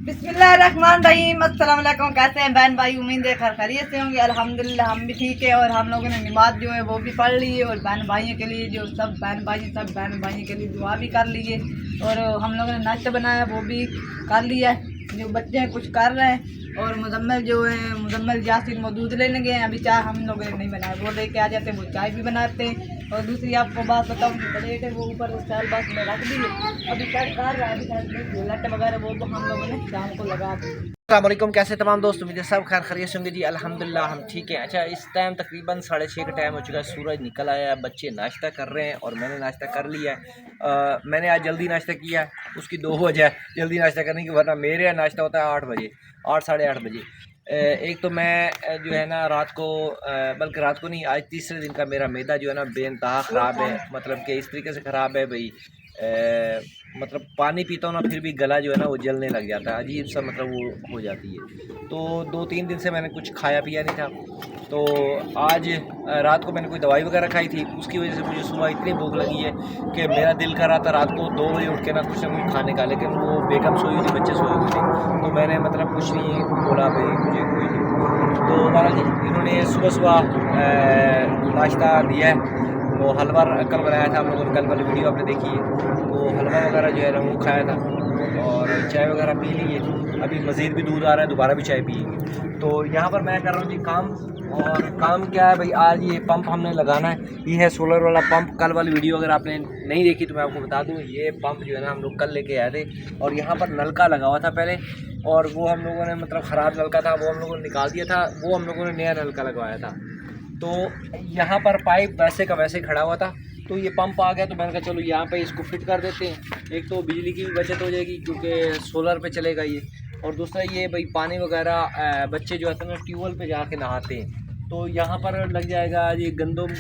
बिस्मिल्लाहिर्रहमानिर्रहीम। अस्सलाम वालेकुम। कैसे हैं बहन भाई? उम्मीद है खैरियत से होंगे। अल्हम्दुलिल्लाह हम भी ठीक है। और हम लोगों ने नमाज जो है वो भी पढ़ ली है। और बहन भाइयों के लिए जो सब बहन भाइयों के लिए दुआ भी कर ली है। और हम लोगों ने नाश्ता बनाया वो भी कर लिया है। जो बच्चे हैं कुछ कर रहे हैं। और मुजम्मिल जो है मुजम्मिल यासिर वो दूध लेने गए हैं। अभी चाय हम लोगों ने नहीं बनाया, वो लेके आ जाते हैं, वो चाय भी बनाते हैं। और दूसरी आपको बात बताऊँ, प्लेट है वो ऊपर स्टाइल बस में रख दी है। अभी चेक कर रहा है, अभी लट वगैरह वो तो हम लोगों ने शाम को लगा दी। अस्सलाम वालेकुम। कैसे तमाम दोस्त, मुझे सब खैर खैरियत से होंगे जी। अल्हम्दुलिल्लाह हम ठीक हैं। अच्छा, इस टाइम तकरीबन 6:30 का टाइम हो चुका है। सूरज निकल आया है, बच्चे नाश्ता कर रहे हैं और मैंने नाश्ता कर लिया है। मैंने आज जल्दी नाश्ता किया है, उसकी 2 वजह है जल्दी नाश्ता करने की, वरना मेरे यहाँ नाश्ता होता है 8 बजे, 8 साढ़े 8 बजे। एक तो मैं जो है ना रात को, बल्कि रात को नहीं, आज तीसरे दिन का मेरा मैदा जो है ना बेइंतहा ख़राब है। मतलब कि इस तरीके से ख़राब है भाई, मतलब पानी पीता हूँ ना फिर भी गला जो है ना वो जलने लग जाता है, अजीब सा मतलब वो हो जाती है। तो 2-3 दिन से मैंने कुछ खाया पिया नहीं था। तो आज रात को मैंने कोई दवाई वगैरह खाई थी, उसकी वजह से मुझे सुबह इतनी भूख लगी है कि मेरा दिल कर रहा था रात को 2 बजे उठ के ना कुछ खाने का, लेकिन वो बेगम सोई हुई थी, बच्चे सोए हुए थे, तो मैंने मतलब कुछ नहीं बोला भाई मुझे कोई नहीं। तो बहरहाल जी इन्होंने सुबह सुबह नाश्ता दिया है। वो हलवा कल बनाया था हम लोगों ने, कल वाली वीडियो आपने देखी है। तो हलवा वगैरह जो है ना वो खाया था और चाय वगैरह पी ली है। अभी मज़ीद भी दूध आ रहा है, दोबारा भी चाय पिएंगे। तो यहाँ पर मैं कर रहा हूँ जी काम। और काम क्या है भाई, आज ये पंप हमने लगाना है। ये है सोलर वाला पंप। कल वाली वीडियो अगर आपने नहीं देखी तो मैं आपको बता दूँ, ये पंप जो है ना हम लोग कल लेके आए थे। और यहाँ पर नलका लगा हुआ था पहले, और वो हम लोगों ने मतलब ख़राब नलका था, वो हम लोगों ने निकाल दिया था, वो हम लोगों ने नया नलका लगवाया था। तो यहाँ पर पाइप वैसे का वैसे खड़ा हुआ था, तो ये पंप आ गया, तो मैंने कहा चलो यहाँ पे इसको फिट कर देते हैं। एक तो बिजली की भी बचत हो जाएगी क्योंकि सोलर पे चलेगा ये, और दूसरा ये भाई पानी वगैरह बच्चे जो आते हैं ना ट्यूबवेल पे जाके नहाते हैं, तो यहाँ पर लग जाएगा ये गंदम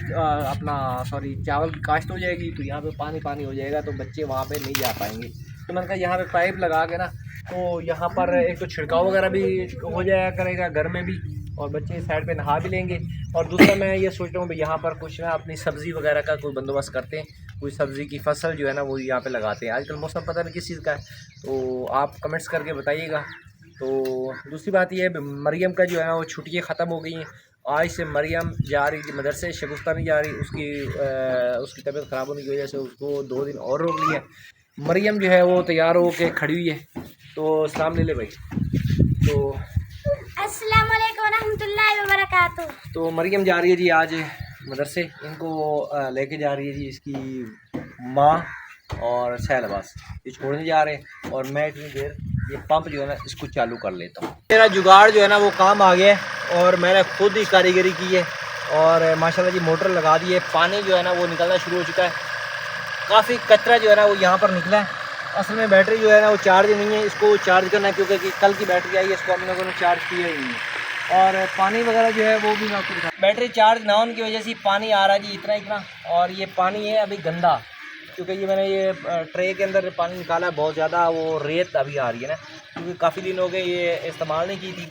अपना सॉरी चावल की काश्त हो जाएगी, तो यहाँ पे पानी पानी हो जाएगा, तो बच्चे वहाँ पे नहीं जा पाएंगे। तो मैंने कहा यहाँ पे पाइप लगा के ना, तो यहाँ पर एक तो छिड़काव वगैरह भी हो जाया करेगा घर में भी, और बच्चे साइड पे नहा भी लेंगे। और दूसरा मैं ये सोच रहा हूँ यहाँ पर कुछ ना अपनी सब्ज़ी वगैरह का कोई बंदोबस्त करते हैं, कोई सब्ज़ी की फसल जो है ना वो यहाँ पे लगाते हैं। आजकल मौसम पता नहीं किस चीज़ का है, तो आप कमेंट्स करके बताइएगा। तो दूसरी बात ये है, मरियम का जो है ना वो छुट्टियाँ ख़त्म हो गई हैं। आज से मरियम जा रही थी मदरसे, शगुफ्ता नहीं जा रही, उसकी तबीयत ख़राब होने की वजह से उसको 2 दिन और रोक लिया। मरियम जो है वो तैयार हो के खड़ी हुई है, तो सलाम ले ले भाई। तो अस्सलाम वालेकुम रहमतुल्लाहि व बरकातहू। तो मरियम जा रही है जी आज मदरसे, इनको लेके जा रही है जी इसकी माँ और शहलवास, ये छोड़ने जा रहे हैं। और मैं इतनी देर ये पंप जो है ना इसको चालू कर लेता हूँ। मेरा जुगाड़ जो है ना वो काम आ गया है, और मैंने खुद ही कारीगरी की है, और माशाल्लाह जी मोटर लगा दी है। पानी जो है ना वो निकलना शुरू हो चुका है, काफ़ी कचरा जो है ना वो यहाँ पर निकला है। असल में बैटरी जो है ना वो चार्ज नहीं है, इसको चार्ज करना है क्योंकि कल की बैटरी आई है, इसको हम लोगों ने चार्ज किया ही नहीं है। और पानी वगैरह जो है वो भी मैं आपको दिखा, बैटरी चार्ज ना होने की वजह से पानी आ रहा है जी इतना इतना। और ये पानी है अभी गंदा, क्योंकि ये मैंने ये ट्रे के अंदर पानी निकाला है बहुत ज़्यादा, वो रेत अभी आ रही है ना, क्योंकि काफ़ी दिन हो गए ये इस्तेमाल नहीं की थी,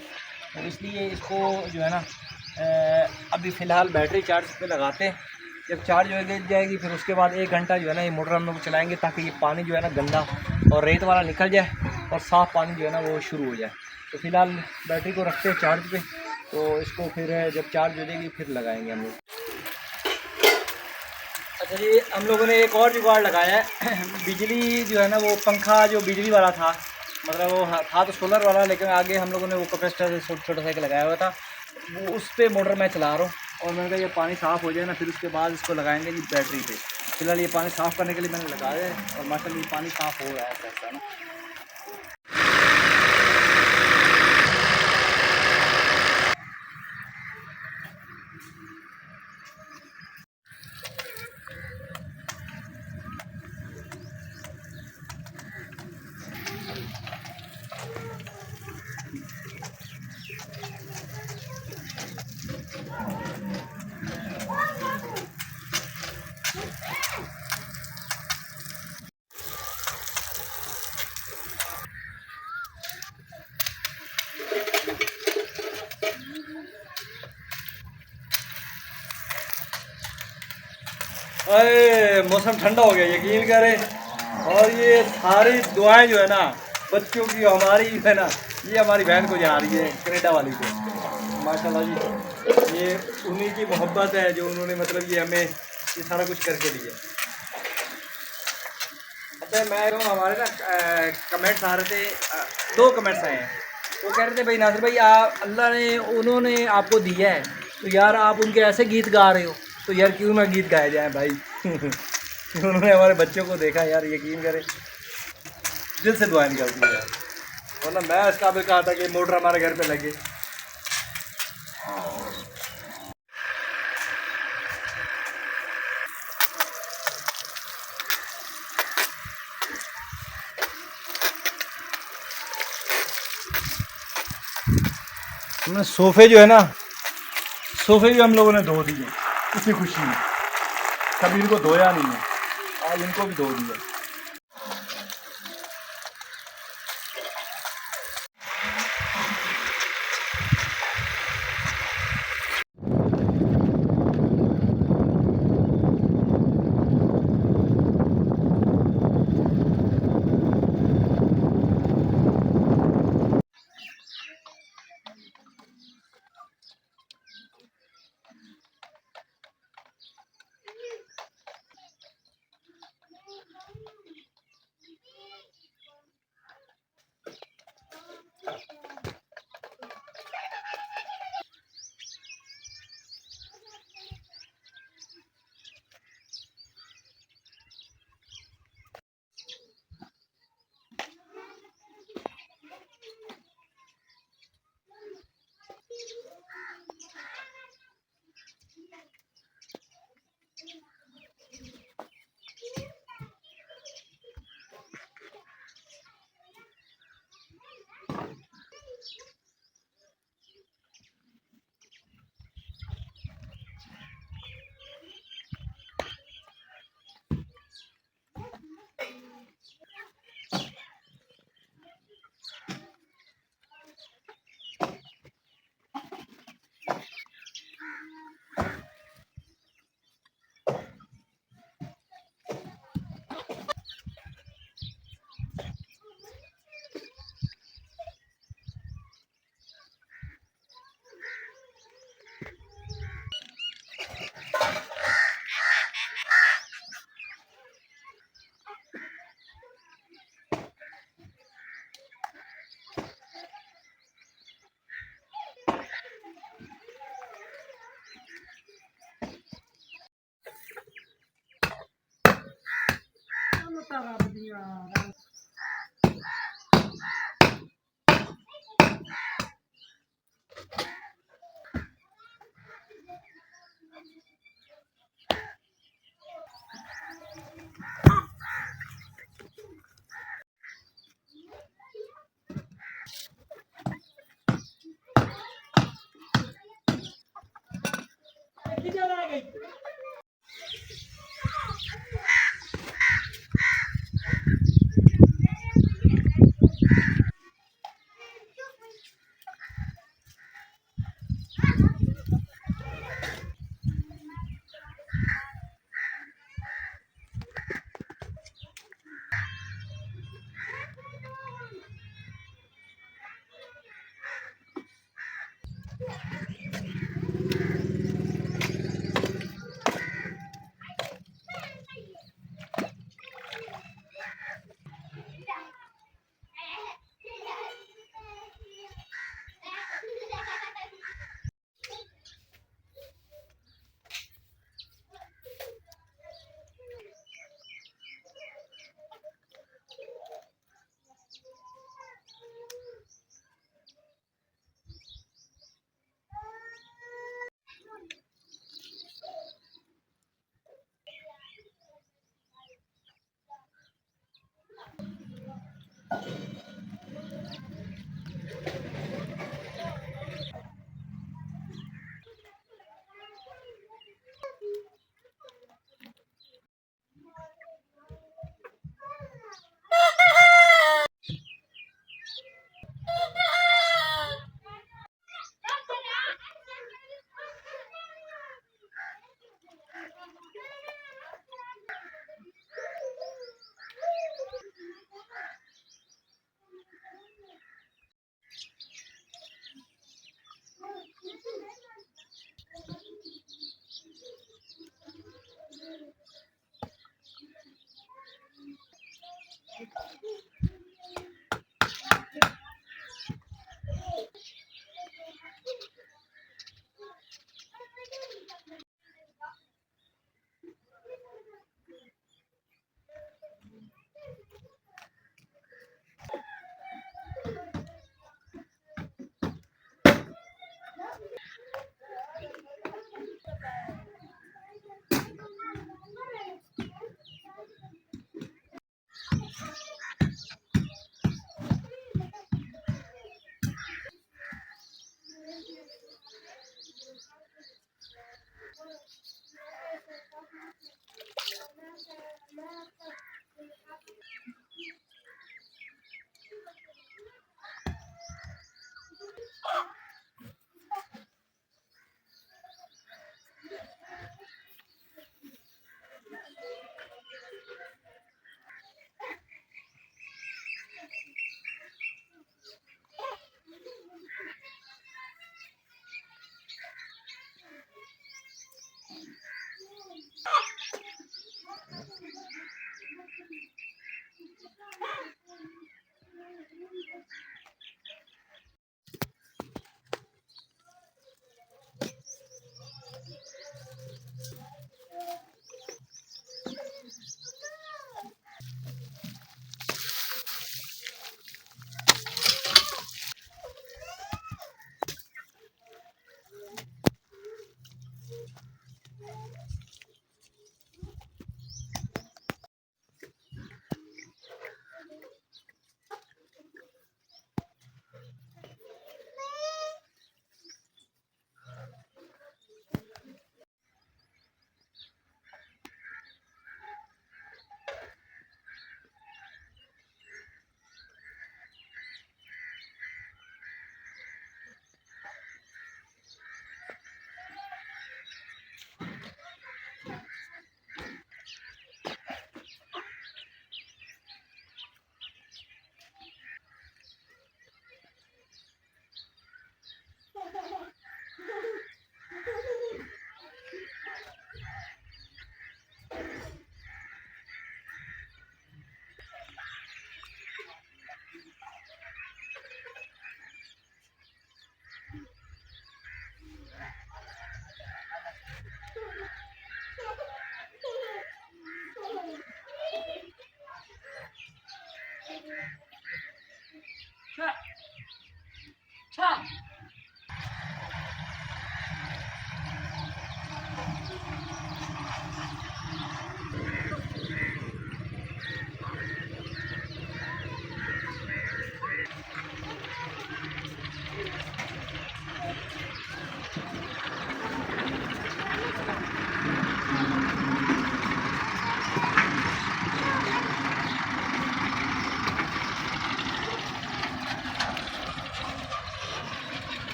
तो इसलिए इसको जो है ना अभी फ़िलहाल बैटरी चार्ज पे लगाते हैं। जब चार्ज हो जाएगी फिर उसके बाद 1 घंटा जो है ना ये मोटर हम लोग चलाएँगे, ताकि ये पानी जो है ना गंदा और रेत वाला निकल जाए और साफ़ पानी जो है ना वो शुरू हो जाए। तो फ़िलहाल बैटरी को रखते हैं चार्ज पे, तो इसको फिर जब चार्ज हो जाएगी फिर लगाएंगे हम लोग। अच्छा जी, हम लोगों ने एक और जुगाड़ लगाया है। बिजली जो है ना वो पंखा जो बिजली वाला था, मतलब वो था तो सोलर वाला, लेकिन आगे हम लोगों ने वो कैपेसिटर छोटा सा लगाया हुआ था, वो उस पर मोटर मैं चला रहा हूँ। और मैंने कहा ये पानी साफ़ हो जाए ना फिर उसके बाद इसको लगाएंगे जी बैटरी पे। फिलहाल ये पानी साफ़ करने के लिए मैंने लगाया है, और माशाल्लाह ये पानी साफ़ हो रहा है ऐसा ना। अरे मौसम ठंडा हो गया, यकीन करें। और ये सारी दुआएं जो है ना बच्चों की हमारी है ना, ये हमारी बहन को जा रही है कनाडा वाली को। माशाल्लाह जी, ये उन्हीं की मोहब्बत है जो उन्होंने मतलब ये हमें ये सारा कुछ करके दिया। अच्छा मैं हमारे ना कमेंट्स आ रहे थे, 2 कमेंट्स आए हैं। वो कह रहे थे भाई नासिर भाई आप अल्लाह ने उन्होंने आपको दिया है तो यार आप उनके ऐसे गीत गा रहे हो तो यार क्यों ना गीत गाए जाएँ भाई। उन्होंने हमारे बच्चों को देखा यार, यकीन करें दिल से दुआ निकलती है यार। वरना मैं इस काबिल कहा था कि मोटर हमारे घर पे लगे। हमने सोफ़े जो है ना, सोफ़े भी हम लोगों ने धो दिए इसी खुशी में। कभी इनको धोया नहीं है, आज इनको भी धो दिया।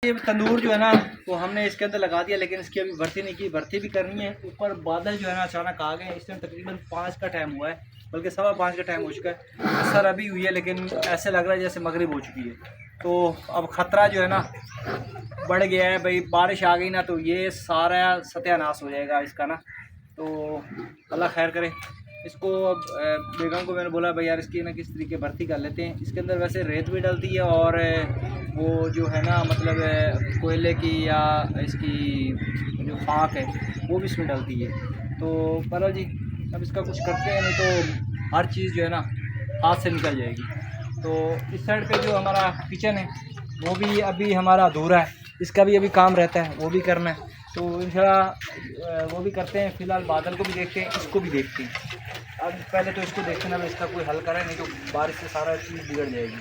ये तंदूर जो है ना वो हमने इसके अंदर लगा दिया, लेकिन इसकी अभी भर्ती नहीं की, भर्ती भी करनी है। ऊपर बादल जो है ना अचानक आ गए। इस टाइम तकरीबन 5 का टाइम हुआ है, बल्कि 5:15 का टाइम हो चुका है। असर अभी हुई है, लेकिन ऐसे लग रहा है जैसे मगरिब हो चुकी है। तो अब ख़तरा जो है ना बढ़ गया है भाई। बारिश आ गई ना तो ये सारा सत्यानाश हो जाएगा इसका ना। तो अल्लाह खैर करे। इसको अब बेगम को मैंने बोला भाई यार इसकी ना किस तरीके भर्ती कर लेते हैं। इसके अंदर वैसे रेत भी डलती है और वो जो है ना मतलब कोयले की या इसकी जो फाक है वो भी इसमें डलती है। तो पर जी अब इसका कुछ करते हैं, नहीं तो हर चीज़ जो है ना हाथ से निकल जाएगी। तो इस साइड पे जो हमारा किचन है वो भी अभी हमारा अधूरा है, इसका भी अभी काम रहता है, वो भी करना है। तो इंशाल्लाह वो भी करते हैं। फ़िलहाल बादल को भी देखते हैं, इसको भी देखते हैं। अब पहले तो इसको देखते ना इसका कोई हल करें, नहीं तो बारिश से सारा चीज़ बिगड़ जाएगी।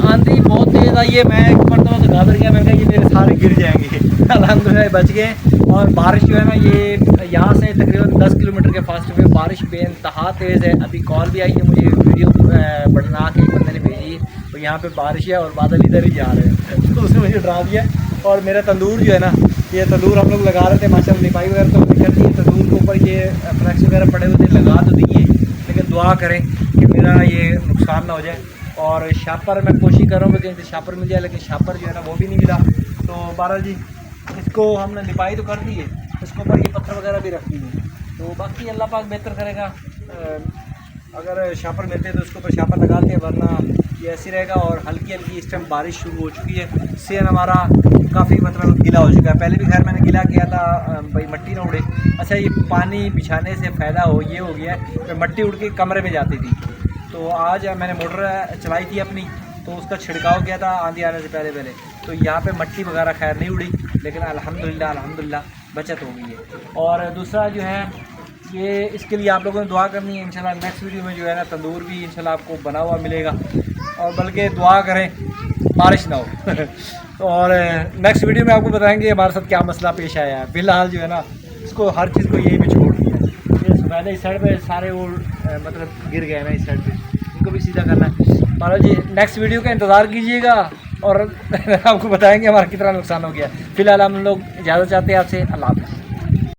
आंधी बहुत तेज़ आई है। मैं एक मरतबा तो घाबर गया, मैंने कहा ये मेरे सारे गिर जाएंगे। अल्हम्दुलिल्लाह बच गए। और बारिश जो है ना ये यहाँ से तकरीबन 10 किलोमीटर के फासले में बारिश बेइंतहा तेज़ है। अभी कॉल भी आई है मुझे, वीडियो बना के एक बंदे ने भेजी, तो यहाँ पे बारिश है और बादल इधर ही जा रहे हैं। तो उसने मुझे डरा दिया। और मेरा तंदूर जो है ना, ये तंदूर हम लोग लगा रहे थे माशाल्लाह, निपाई वगैरह तो निकल दी। तंदूर के ऊपर ये फ्लैक्स वगैरह पड़े हुए थे, लगा तो दिए, लेकिन दुआ करें कि मेरा ये नुकसान ना हो जाए। और शापर मैं कोशिश कर रहा हूँ कि शापर मिल जाए, लेकिन शापर जो है ना वो भी नहीं मिला। तो बहरहाल जी इसको हमने लिपाई तो कर दी है, इसके ऊपर ये पत्थर वगैरह भी रख दिए। तो बाकी अल्लाह पाक बेहतर करेगा। अगर शापर मिलते हैं तो उसके ऊपर शापर लगाते हैं, वरना ये ऐसे रहेगा। और हल्की हल्की इस टाइम बारिश शुरू हो चुकी है, इससे हमारा काफ़ी मतलब गीला हो चुका है। पहले भी खैर मैंने गीला किया था भाई, मिट्टी ना उड़े। अच्छा ये पानी बिछाने से फ़ायदा ये हो गया है, मिट्टी उड़ के कमरे में जाती थी। तो आज मैंने मोटर चलाई थी अपनी, तो उसका छिड़काव किया था आंधी आने से पहले। तो यहाँ पे मट्टी वगैरह खैर नहीं उड़ी, लेकिन अल्हम्दुलिल्लाह बचत हो गई है। और दूसरा जो है ये इसके लिए आप लोगों ने दुआ करनी है। इंशाल्लाह नेक्स्ट वीडियो में जो है ना तंदूर भी इंशाल्लाह आपको बना हुआ मिलेगा, और बल्कि दुआ करें बारिश ना हो। और नेक्स्ट वीडियो में आपको बताएंगे हमारे साथ क्या मसला पेश आया है। फिलहाल जो है ना इसको हर चीज़ को यहीं पे छोड़ दिया है। ये सुबह इस साइड पे सारे वो मतलब गिर गए ना, इस साइड पे इनको भी सीधा करना है। मानो जी नेक्स्ट वीडियो का इंतज़ार कीजिएगा और आपको बताएंगे हमारा कितना नुकसान हो गया। फिलहाल हम लोग इजाज़त चाहते हैं आपसे। अल्लाह हाफ़िज़।